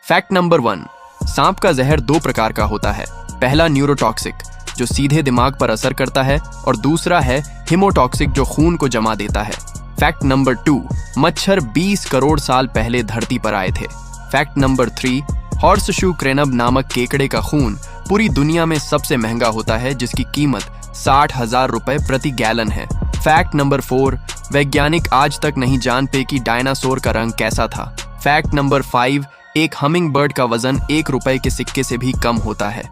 Fact number 1, सांप का जहर 2 प्रकार का होता है। पहला न्यूरोटॉक्सिक, जो सीधे दिमाग पर असर करता है, और दूसरा है हिमोटॉक्सिक, जो खून को जमा देता है। फैक्ट नंबर 2, मच्छर 20 करोड़ साल पहले धरती पर आए थे। फैक्ट नंबर 3, हॉर्सशू क्रेनब नामक केकड़े का खून पूरी दुनिया में सबसे महंगा होता है, जिसकी कीमत 60,000 रुपए प्रति गैलन है। फैक्ट नंबर 4, वैज्ञानिक आज तक नहीं जान पे कि डायनासोर का रंग कैसा था। फैक्ट नंबर 5, एक हमिंग बर्ड का वजन 1 रुपए के सिक्के से भी कम होता है।